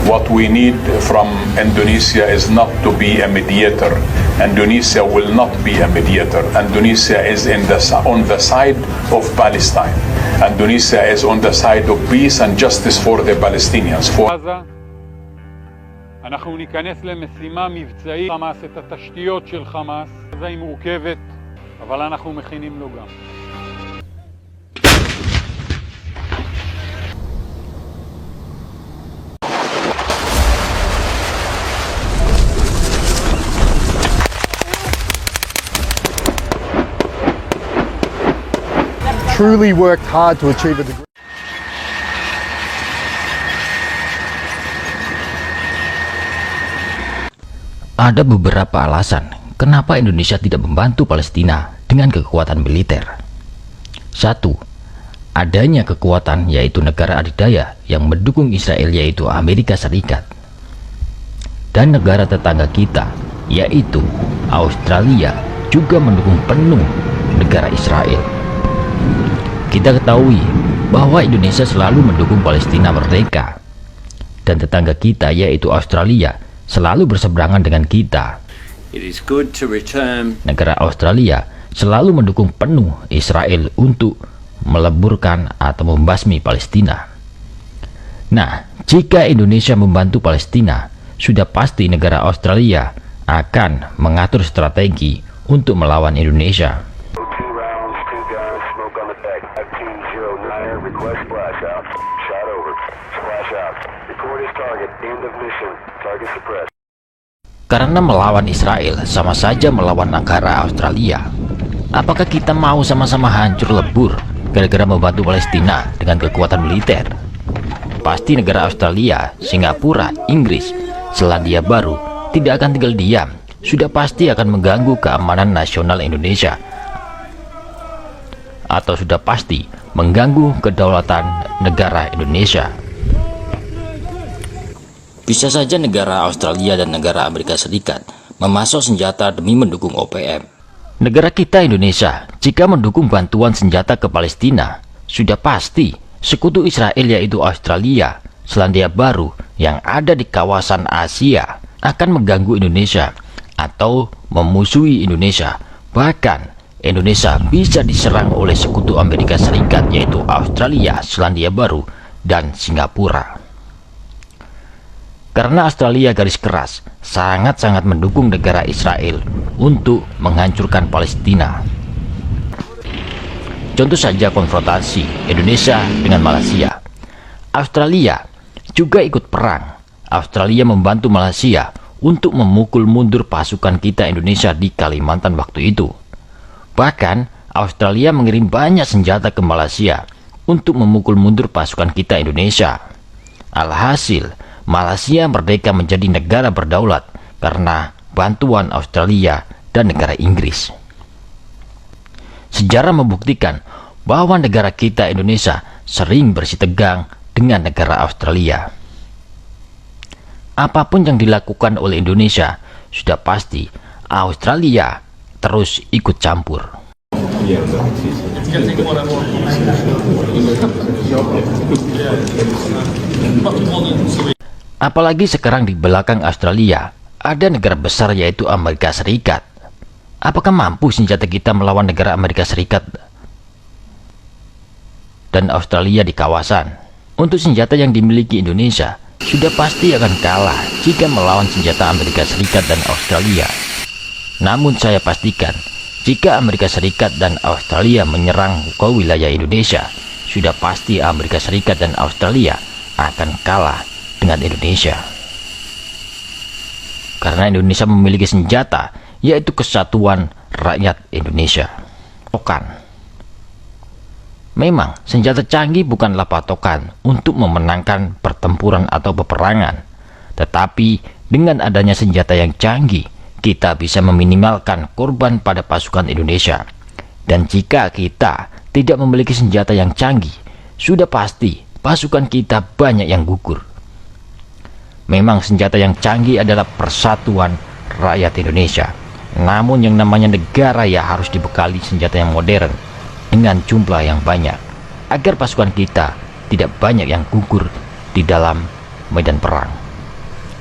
What we need from Indonesia is not to be a mediator. Indonesia will not be a mediator. Indonesia is on the side of Palestine. Indonesia is on the side of peace and justice for the Palestinians. אנחנו ניכנס למשימה מבצעית, חמאס את התשתיות של חמאס, זה היא מורכבת, אבל אנחנו מכינים לו גם. Truly worked hard to achieve a degree. Ada beberapa alasan kenapa Indonesia tidak membantu Palestina dengan kekuatan militer. 1. Adanya kekuatan yaitu negara adidaya yang mendukung Israel yaitu Amerika Serikat. Dan negara tetangga kita yaitu Australia juga mendukung penuh negara Israel. Kita ketahui bahwa Indonesia selalu mendukung Palestina merdeka. Dan tetangga kita yaitu Australia selalu berseberangan dengan kita. Negara Australia selalu mendukung penuh Israel untuk meleburkan atau membasmi Palestina. Nah, jika Indonesia membantu Palestina, sudah pasti negara Australia akan mengatur strategi untuk melawan Indonesia. Karena melawan Israel sama saja melawan negara Australia. Apakah kita mau sama-sama hancur lebur gara-gara membantu Palestina dengan kekuatan militer? Pasti negara Australia, Singapura, Inggris, Selandia Baru tidak akan tinggal diam. Sudah pasti akan mengganggu keamanan nasional Indonesia. Atau sudah pasti mengganggu kedaulatan negara Indonesia. Bisa saja negara Australia dan negara Amerika Serikat memasok senjata demi mendukung OPM. Negara kita Indonesia, jika mendukung bantuan senjata ke Palestina, sudah pasti sekutu Israel yaitu Australia, Selandia Baru yang ada di kawasan Asia akan mengganggu Indonesia atau memusuhi Indonesia. Bahkan Indonesia bisa diserang oleh sekutu Amerika Serikat yaitu Australia, Selandia Baru, dan Singapura. Karena Australia garis keras sangat-sangat mendukung negara Israel untuk menghancurkan Palestina. Contoh saja konfrontasi Indonesia dengan Malaysia. Australia juga ikut perang. Australia membantu Malaysia untuk memukul mundur pasukan kita Indonesia di Kalimantan waktu itu. Bahkan Australia mengirim banyak senjata ke Malaysia untuk memukul mundur pasukan kita Indonesia. Alhasil Malaysia merdeka menjadi negara berdaulat karena bantuan Australia dan negara Inggris. Sejarah membuktikan bahwa negara kita Indonesia sering bersitegang dengan negara Australia. Apapun yang dilakukan oleh Indonesia, sudah pasti Australia terus ikut campur. Apalagi sekarang di belakang Australia ada negara besar yaitu Amerika Serikat. Apakah mampu senjata kita melawan negara Amerika Serikat dan Australia di kawasan? Untuk senjata yang dimiliki Indonesia sudah pasti akan kalah jika melawan senjata Amerika Serikat dan Australia. Namun saya pastikan jika Amerika Serikat dan Australia menyerang ke wilayah Indonesia, sudah pasti Amerika Serikat dan Australia akan kalah dengan Indonesia. Karena Indonesia memiliki senjata yaitu kesatuan rakyat Indonesia. Memang senjata canggih bukanlah patokan untuk memenangkan pertempuran atau peperangan, tetapi dengan adanya senjata yang canggih kita bisa meminimalkan korban pada pasukan Indonesia. Dan jika kita tidak memiliki senjata yang canggih, sudah pasti pasukan kita banyak yang gugur. Memang senjata yang canggih adalah persatuan rakyat Indonesia. Namun yang namanya negara ya harus dibekali senjata yang modern dengan jumlah yang banyak, agar pasukan kita tidak banyak yang gugur di dalam medan perang.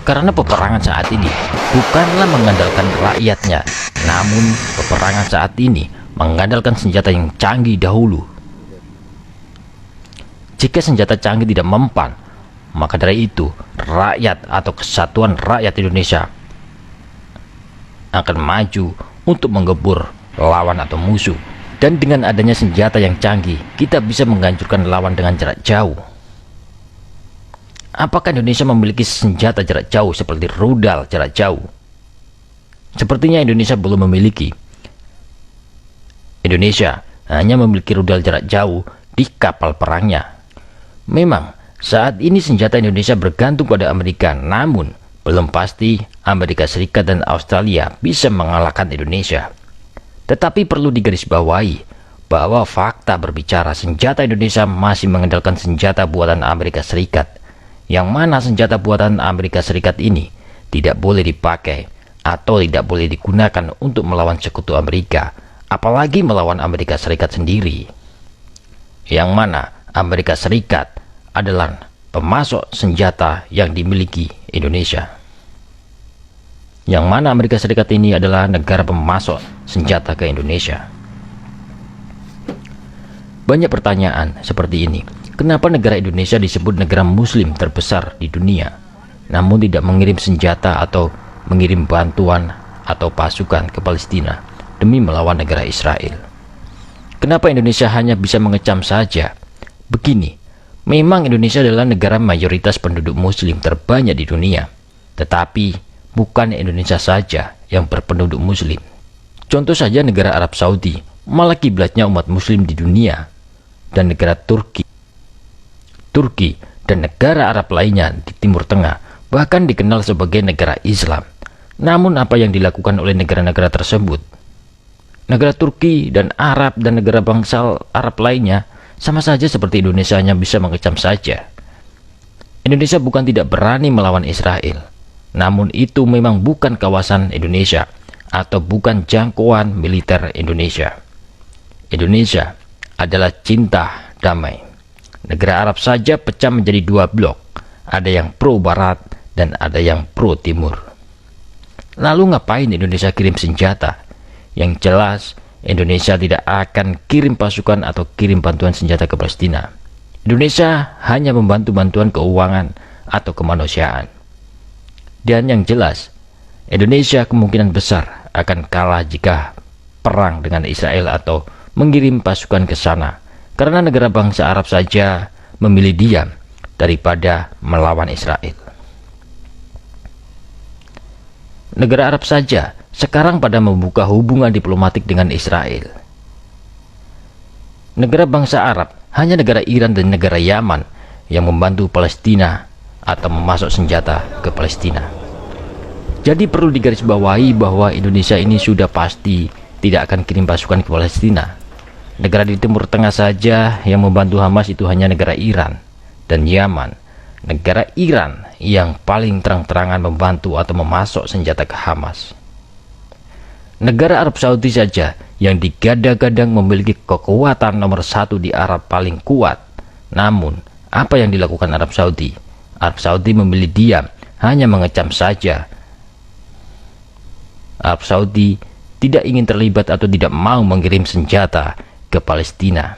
Karena peperangan saat ini bukanlah mengandalkan rakyatnya, namun peperangan saat ini mengandalkan senjata yang canggih dahulu. Jika senjata canggih tidak mempan, maka dari itu rakyat atau kesatuan rakyat Indonesia akan maju untuk menggebur lawan atau musuh. Dan dengan adanya senjata yang canggih, kita bisa menghancurkan lawan dengan jarak jauh. Apakah Indonesia memiliki senjata jarak jauh seperti rudal jarak jauh? Sepertinya Indonesia belum memiliki. Indonesia hanya memiliki rudal jarak jauh di kapal perangnya. Memang saat ini senjata Indonesia bergantung pada Amerika, namun belum pasti Amerika Serikat dan Australia bisa mengalahkan Indonesia. Tetapi perlu digarisbawahi bahwa fakta berbicara senjata Indonesia masih mengandalkan senjata buatan Amerika Serikat, yang mana senjata buatan Amerika Serikat ini tidak boleh dipakai atau tidak boleh digunakan untuk melawan sekutu Amerika, apalagi melawan Amerika Serikat sendiri, yang mana Amerika Serikat adalah pemasok senjata yang dimiliki Indonesia, yang mana Amerika Serikat ini adalah negara pemasok senjata ke Indonesia. Banyak pertanyaan seperti ini. Kenapa negara Indonesia disebut negara muslim terbesar di dunia, namun tidak mengirim senjata atau mengirim bantuan atau pasukan ke Palestina demi melawan negara Israel? Kenapa Indonesia hanya bisa mengecam saja? Begini, memang Indonesia adalah negara mayoritas penduduk muslim terbanyak di dunia, tetapi bukan Indonesia saja yang berpenduduk muslim. Contoh saja negara Arab Saudi, malah kiblatnya umat muslim di dunia, dan negara Turki dan negara Arab lainnya di Timur Tengah bahkan dikenal sebagai negara Islam. Namun apa yang dilakukan oleh negara-negara tersebut? Negara Turki dan Arab dan negara bangsa Arab lainnya sama saja seperti Indonesia, hanya bisa mengecam saja. Indonesia bukan tidak berani melawan Israel, namun itu memang bukan kawasan Indonesia atau bukan jangkauan militer Indonesia. Indonesia adalah cinta damai. Negara Arab saja pecah menjadi dua blok, ada yang pro barat dan ada yang pro timur. Lalu ngapain Indonesia kirim senjata? Yang jelas Indonesia tidak akan kirim pasukan atau kirim bantuan senjata ke Palestina. Indonesia hanya membantu bantuan keuangan atau kemanusiaan. Dan yang jelas Indonesia kemungkinan besar akan kalah jika perang dengan Israel atau mengirim pasukan ke sana, karena negara bangsa Arab saja memilih diam daripada melawan Israel. Negara Arab saja sekarang pada membuka hubungan diplomatik dengan Israel. Negara bangsa Arab, hanya negara Iran dan negara Yaman yang membantu Palestina atau memasok senjata ke Palestina. Jadi perlu digarisbawahi bahwa Indonesia ini sudah pasti tidak akan kirim pasukan ke Palestina. Negara di Timur Tengah saja yang membantu Hamas itu hanya negara Iran dan Yaman. Negara Iran yang paling terang-terangan membantu atau memasok senjata ke Hamas. Negara Arab Saudi saja yang digadang-gadang memiliki kekuatan nomor satu di Arab paling kuat. Namun, apa yang dilakukan Arab Saudi? Arab Saudi memilih diam, hanya mengecam saja. Arab Saudi tidak ingin terlibat atau tidak mau mengirim senjata ke Palestina.